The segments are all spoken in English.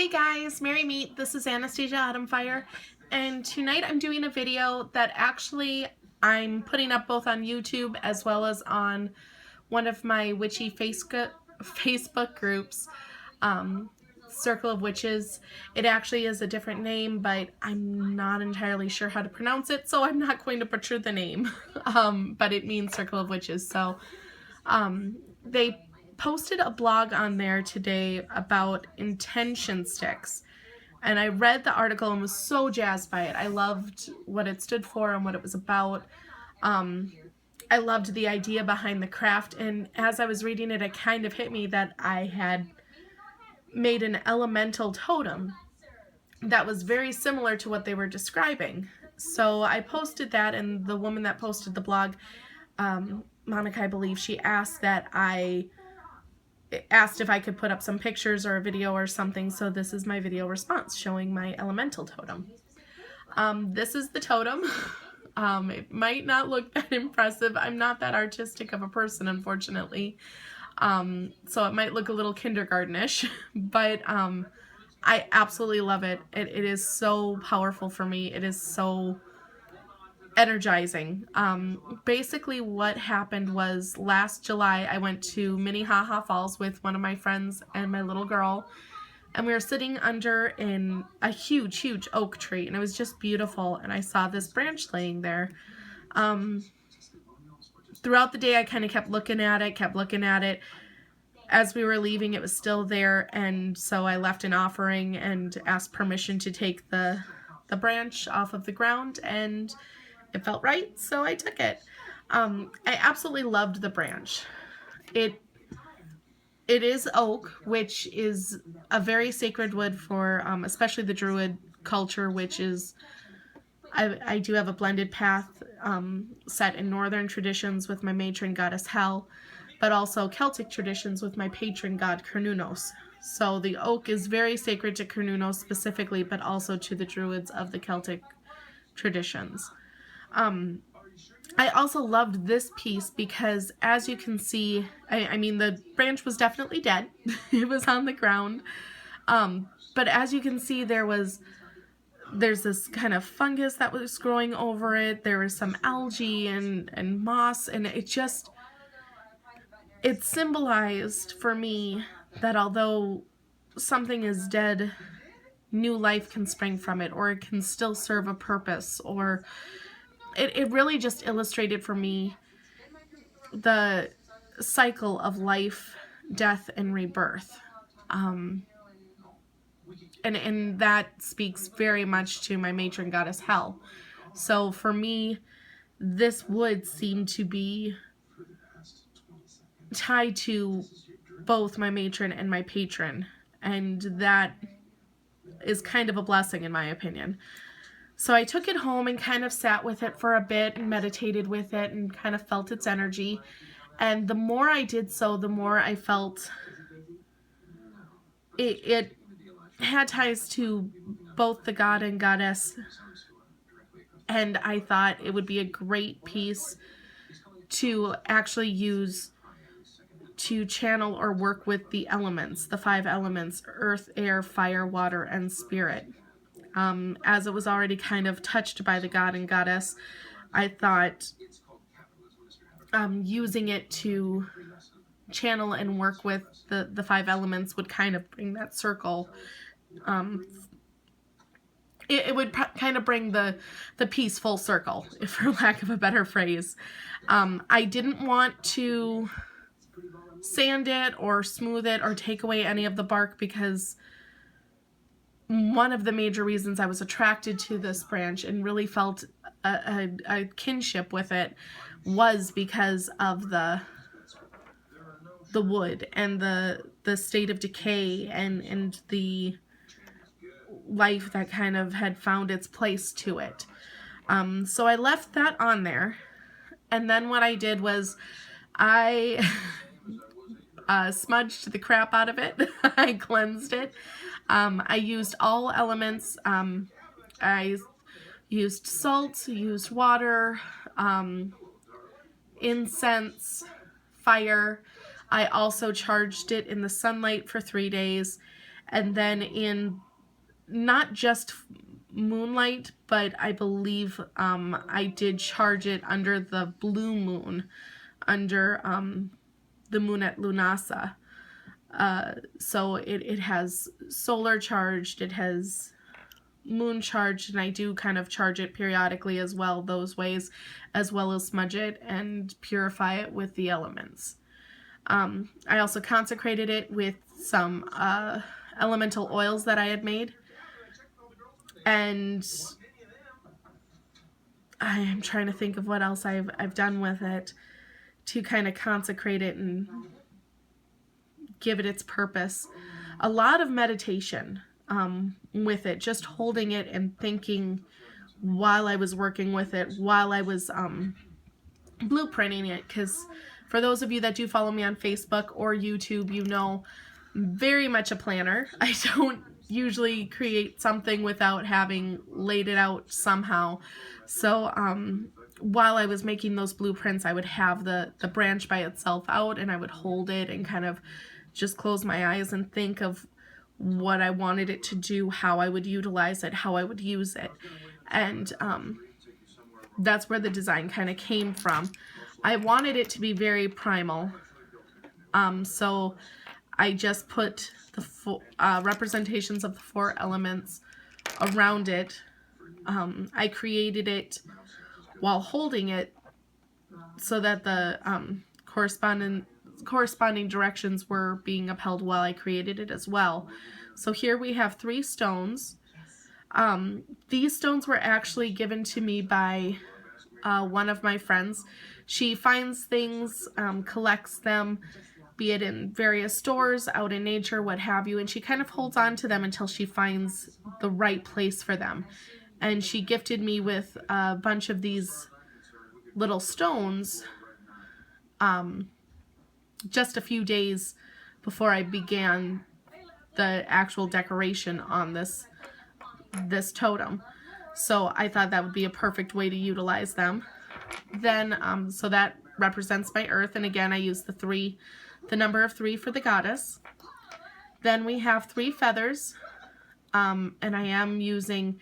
Hey guys, Merry Meet. This is Anastasia Autumnfire, and tonight I'm doing a video that actually I'm putting up both on YouTube as well as on one of my witchy Facebook groups, Circle of Witches. It actually is a different name, but I'm not entirely sure how to pronounce it, so I'm not going to butcher the name. But it means Circle of Witches. So they posted a blog on there today about intention sticks, and I read the article and was so jazzed by it. I loved what it stood for and what it was about. I loved the idea behind the craft, and as I was reading it, it kind of hit me that I had made an elemental totem that was very similar to what they were describing. So I posted that, and the woman that posted the blog, Monica, I believe, she asked if I could put up some pictures or a video or something, so this is my video response showing my elemental totem. This is the totem. It might not look that impressive. I'm not that artistic of a person, unfortunately, so it might look a little kindergartenish, but I absolutely love it. It is so powerful for me. It is so energizing. Basically what happened was last July I went to Minnehaha Falls with one of my friends and my little girl, and we were sitting under in a huge oak tree, and it was just beautiful, and I saw this branch laying there. Throughout the day I kind of kept looking at it. As we were leaving, it was still there, and so I left an offering and asked permission to take the branch off of the ground, and it felt right, so I took it. I absolutely loved the branch. It is oak, which is a very sacred wood for especially the Druid culture, which is, I do have a blended path set in northern traditions with my matron goddess Hel, but also Celtic traditions with my patron god Cernunnos. So the oak is very sacred to Cernunnos specifically, but also to the Druids of the Celtic traditions. I also loved this piece because, as you can see, I mean, the branch was definitely dead. It was on the ground. But as you can see, there's this kind of fungus that was growing over it. There was some algae and moss, and it symbolized for me that although something is dead, new life can spring from it, or it can still serve a purpose, or it really just illustrated for me the cycle of life, death, and rebirth. And that speaks very much to my matron goddess Hel. So for me, this wood seemed to be tied to both my matron and my patron, and that is kind of a blessing in my opinion. So I took it home and kind of sat with it for a bit and meditated with it and kind of felt its energy. And the more I did so, the more I felt it had ties to both the god and goddess. And I thought it would be a great piece to actually use to channel or work with the elements, the 5 elements: earth, air, fire, water, and spirit. As it was already kind of touched by the god and goddess, I thought using it to channel and work with the 5 elements would kind of bring that circle. It would kind of bring the piece full circle, for lack of a better phrase. I didn't want to sand it or smooth it or take away any of the bark, because one of the major reasons I was attracted to this branch and really felt a kinship with it was because of the wood and the state of decay and the life that kind of had found its place to it. So I left that on there, and then what I did was I smudged the crap out of it. I cleansed it. I used all elements. I used salt, used water, incense, fire. I also charged it in the sunlight for 3 days, And then in not just moonlight, but I believe I did charge it under the blue moon, under the moon at Lunasa. So it has solar charged, it has moon charged, and I do kind of charge it periodically as well, those ways, as well as smudge it and purify it with the elements. I also consecrated it with some elemental oils that I had made, and I am trying to think of what else I've done with it to kind of consecrate it and give it its purpose. A lot of meditation with it, just holding it and thinking while I was working with it, while I was blueprinting it, because for those of you that do follow me on Facebook or YouTube, you know, very much a planner. I don't usually create something without having laid it out somehow. So while I was making those blueprints, I would have the branch by itself out, and I would hold it and kind of just close my eyes and think of what I wanted it to do, how I would utilize it, how I would use it. And that's where the design kind of came from. I wanted it to be very primal. So I just put the representations of the 4 elements around it. I created it while holding it so that the corresponding directions were being upheld while I created it as well. So here we have 3 stones. These stones were actually given to me by one of my friends. She finds things, collects them, be it in various stores, out in nature, what have you, and she kind of holds on to them until she finds the right place for them. And she gifted me with a bunch of these little stones just a few days before I began the actual decoration on this totem. So I thought that would be a perfect way to utilize them. Then, so that represents my earth, and again I use the number of 3 for the goddess. Then we have 3 feathers, and I am using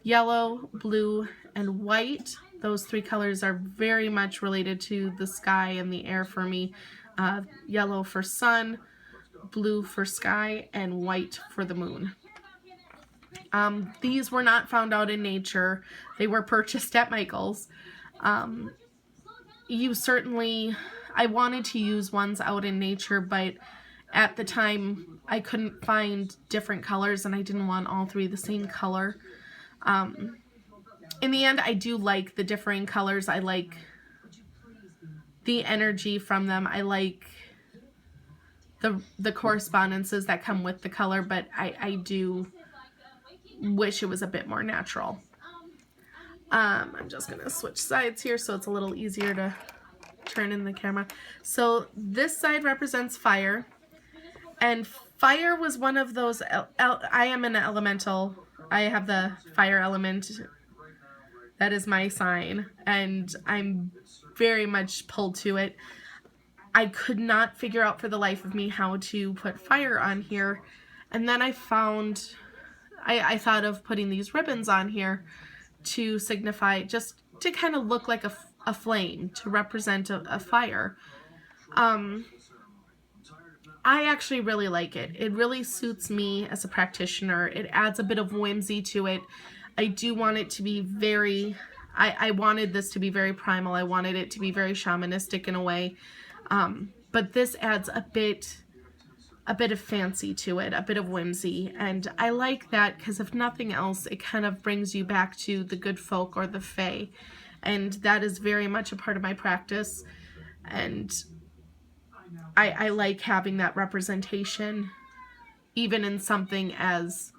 yellow, blue, and white. Those 3 colors are very much related to the sky and the air for me. Yellow for sun, blue for sky, and white for the moon. These were not found out in nature. They were purchased at Michael's. I wanted to use ones out in nature, but at the time I couldn't find different colors, and I didn't want all 3 the same color. In the end, I do like the differing colors. I like the energy from them. I like the correspondences that come with the color, but I do wish it was a bit more natural. I'm just going to switch sides here so it's a little easier to turn in the camera. So this side represents fire, and fire was one of those, I am an elemental. I have the fire element. That is my sign, and I'm very much pulled to it. I could not figure out for the life of me how to put fire on here, and then I found, I thought of putting these ribbons on here to signify, just to kind of look like a flame, to represent a fire. I actually really like it. It really suits me as a practitioner. It adds a bit of whimsy to it. I do want it to be very, I wanted this to be very primal. I wanted it to be very shamanistic in a way. But this adds a bit of fancy to it, a bit of whimsy. And I like that because if nothing else, it kind of brings you back to the good folk or the fae. And that is very much a part of my practice. And I like having that representation, even in something as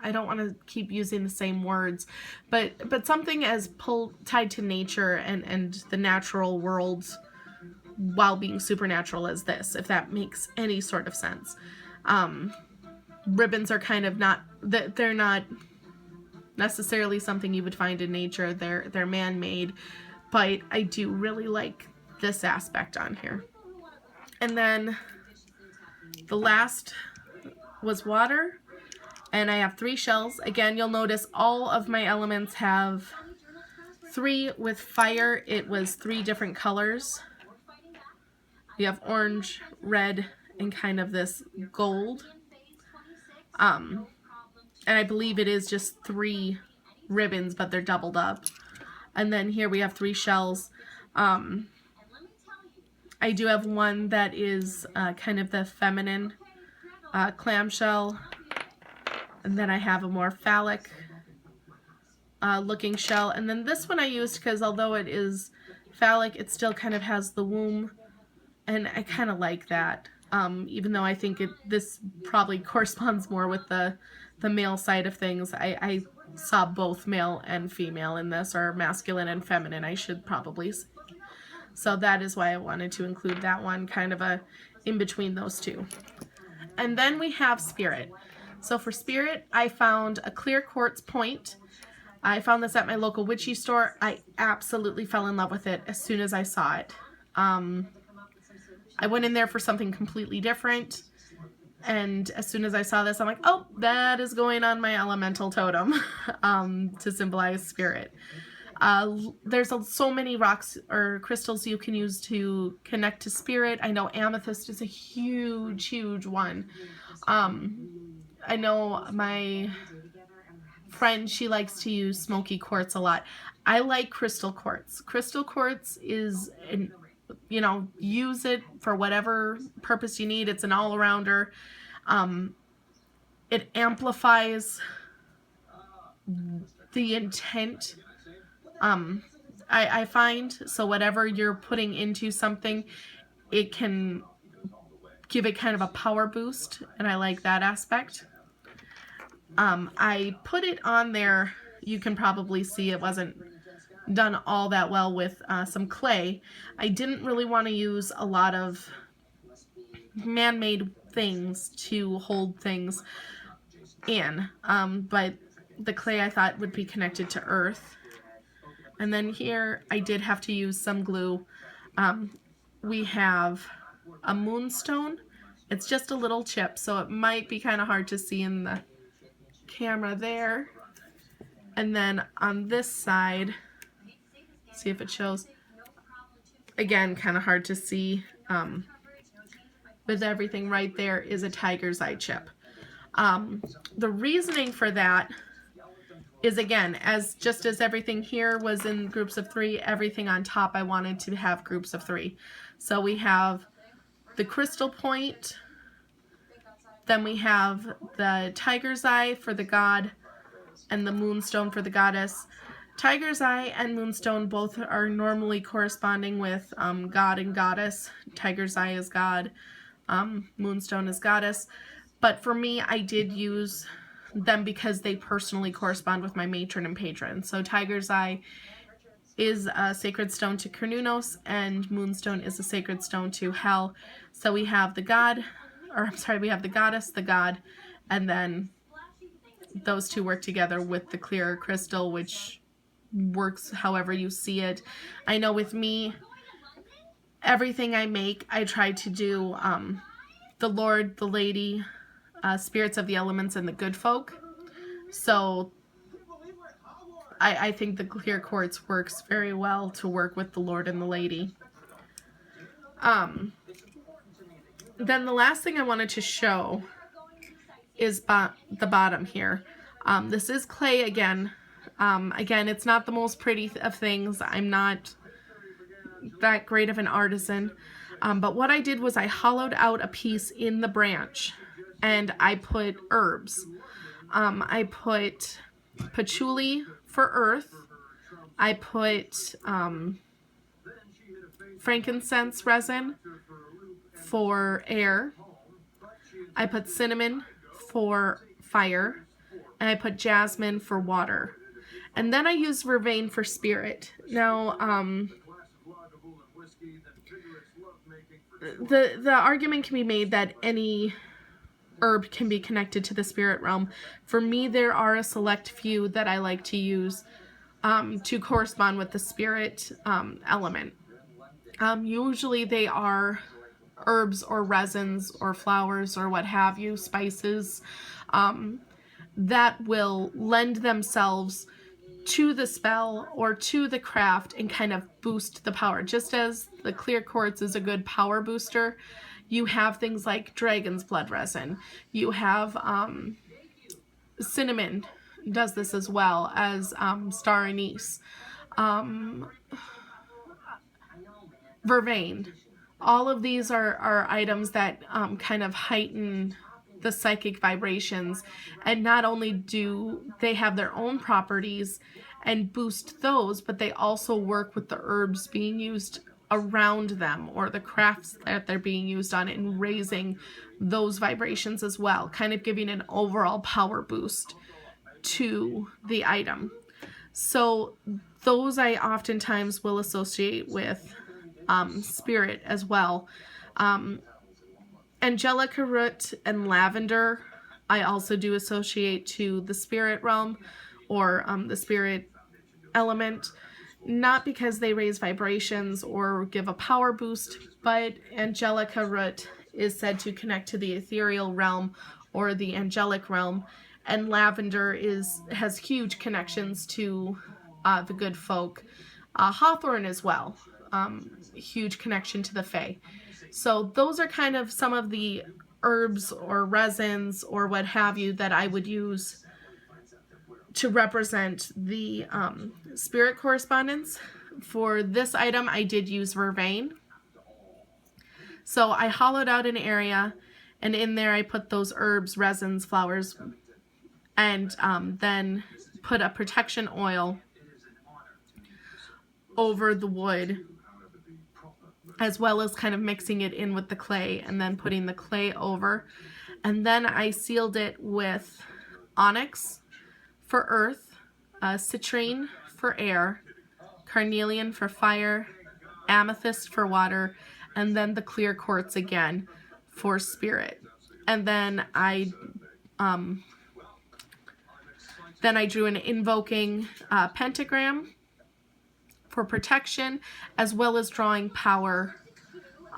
I don't want to keep using the same words, but something as tied to nature and the natural world while being supernatural as this, if that makes any sort of sense. Ribbons are kind of they're not necessarily something you would find in nature. They're man-made, but I do really like this aspect on here. And then the last was water, and I have 3 shells. Again, you'll notice all of my elements have 3. With fire, it was 3 different colors. You have orange, red, and kind of this gold. And I believe it is just 3 ribbons, but they're doubled up. And then here we have 3 shells. I do have one that is kind of the feminine clamshell. And then I have a more phallic looking shell. And then this one I used because although it is phallic, it still kind of has the womb. And I kind of like that. Even though I think this probably corresponds more with the male side of things. I saw both male and female in this, or masculine and feminine, I should probably say. So that is why I wanted to include that one, kind of a in between those two. And then we have spirit. So for spirit, I found a clear quartz point. I found this at my local witchy store. I absolutely fell in love with it as soon as I saw it. I went in there for something completely different, and as soon as I saw this, I'm like, oh, that is going on my elemental totem to symbolize spirit. There's so many rocks or crystals you can use to connect to spirit. I know amethyst is a huge, huge one. I know my friend, she likes to use smoky quartz a lot. I like crystal quartz. Crystal quartz is use it for whatever purpose you need. It's an all-arounder. It amplifies the intent, I find. So whatever you're putting into something, it can give it kind of a power boost, and I like that aspect. I put it on there. You can probably see it wasn't done all that well with some clay. I didn't really want to use a lot of man-made things to hold things in, but the clay I thought would be connected to earth. And then here I did have to use some glue. We have a moonstone. It's just a little chip, so it might be kind of hard to see in the camera there. And then on this side, see if it shows. Again, kind of hard to see. With everything right there is a tiger's eye chip. The reasoning for that is, again, just as everything here was in groups of 3, everything on top I wanted to have groups of 3. So we have the crystal point, then we have the tiger's eye for the god, and the moonstone for the goddess. Tiger's eye and moonstone both are normally corresponding with god and goddess. Tiger's eye is god, moonstone is goddess. But for me, I did use them because they personally correspond with my matron and patron. So tiger's eye is a sacred stone to Cernunnos, and moonstone is a sacred stone to Hel. So we have the god, or I'm sorry, we have the goddess, the god, and then those two work together with the clear crystal, which works however you see it. I know with me, everything I make, I try to do the Lord, the Lady, spirits of the elements, and the good folk. So I think the clear quartz works very well to work with the Lord and the Lady. Then the last thing I wanted to show is the bottom here. This is clay again. Again, it's not the most pretty of things. I'm not that great of an artisan. But what I did was I hollowed out a piece in the branch, and I put herbs. I put patchouli for earth. I put frankincense resin for air. I put cinnamon for fire. And I put jasmine for water. And then I used vervain for spirit. Now, the argument can be made that any herb can be connected to the spirit realm. For me, there are a select few that I like to use to correspond with the spirit element. Usually they are herbs or resins or flowers or what have you, spices, that will lend themselves to the spell or to the craft and kind of boost the power. Just as the clear quartz is a good power booster, you have things like dragon's blood resin. You have cinnamon does this as well as star anise, vervain. All of these are items that kind of heighten the psychic vibrations, and not only do they have their own properties and boost those, but they also work with the herbs being used around them or the crafts that they're being used on and raising those vibrations as well, kind of giving an overall power boost to the item. So those I oftentimes will associate with spirit as well. Angelica root and lavender I also do associate to the spirit realm or the spirit element, not because they raise vibrations or give a power boost, but Angelica root is said to connect to the ethereal realm or the angelic realm, and lavender has huge connections to the good folk. Hawthorn as well, huge connection to the fae. So those are kind of some of the herbs or resins or what have you that I would use to represent the spirit correspondence. For this item, I did use vervain. So I hollowed out an area, and in there I put those herbs, resins, flowers, and then put a protection oil over the wood, as well as kind of mixing it in with the clay and then putting the clay over. And then I sealed it with onyx for earth, citrine for air, carnelian for fire, amethyst for water, and then the clear quartz again for spirit. And then I drew an invoking pentagram for protection, as well as drawing power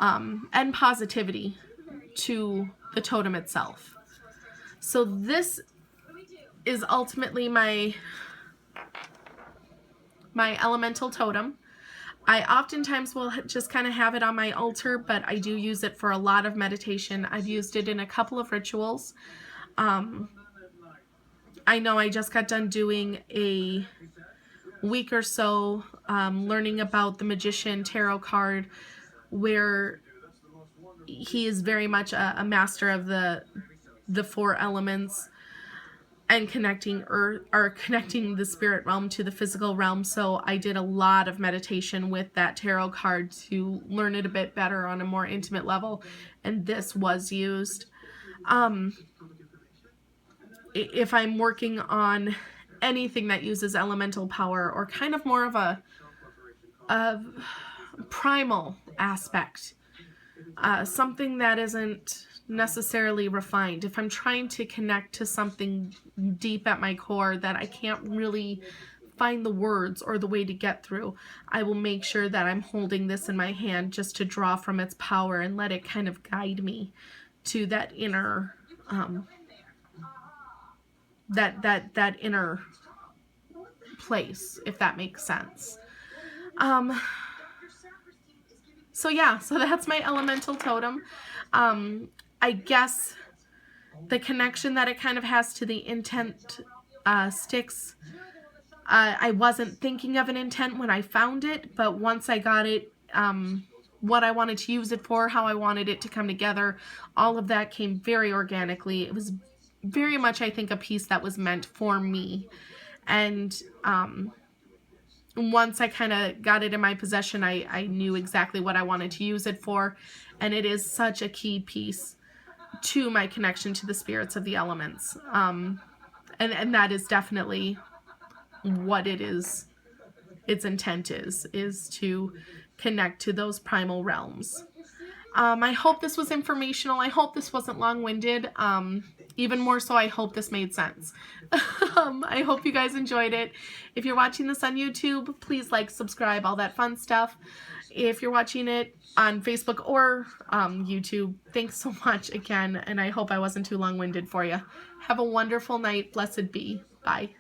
and positivity to the totem itself. So this is ultimately my elemental totem. I oftentimes will just kind of have it on my altar, but I do use it for a lot of meditation. I've used it in a couple of rituals. I know I just got done doing a week or so learning about the Magician tarot card, where he is very much a master of the four elements and connecting earth, or connecting the spirit realm to the physical realm. So I did a lot of meditation with that tarot card to learn it a bit better on a more intimate level, and this was used. If I'm working on anything that uses elemental power or kind of more of a primal aspect, something that isn't necessarily refined, if I'm trying to connect to something deep at my core that I can't really find the words or the way to get through, I will make sure that I'm holding this in my hand just to draw from its power and let it kind of guide me to that inner that inner place, if that makes sense. So yeah, so that's my elemental totem. I guess the connection that it kind of has to the intent sticks. I wasn't thinking of an intent when I found it, but once I got it, what I wanted to use it for, how I wanted it to come together, all of that came very organically. It was very much, I think, a piece that was meant for me. And once I kind of got it in my possession, I knew exactly what I wanted to use it for. And it is such a key piece to my connection to the spirits of the elements. And that is definitely what it is. Its intent is to connect to those primal realms. I hope this was informational. I hope this wasn't long-winded. even more so, I hope this made sense. I hope you guys enjoyed it. If you're watching this on YouTube, please like, subscribe, all that fun stuff. If you're watching it on Facebook or YouTube, thanks so much again, and I hope I wasn't too long-winded for you. Have a wonderful night. Blessed be. Bye.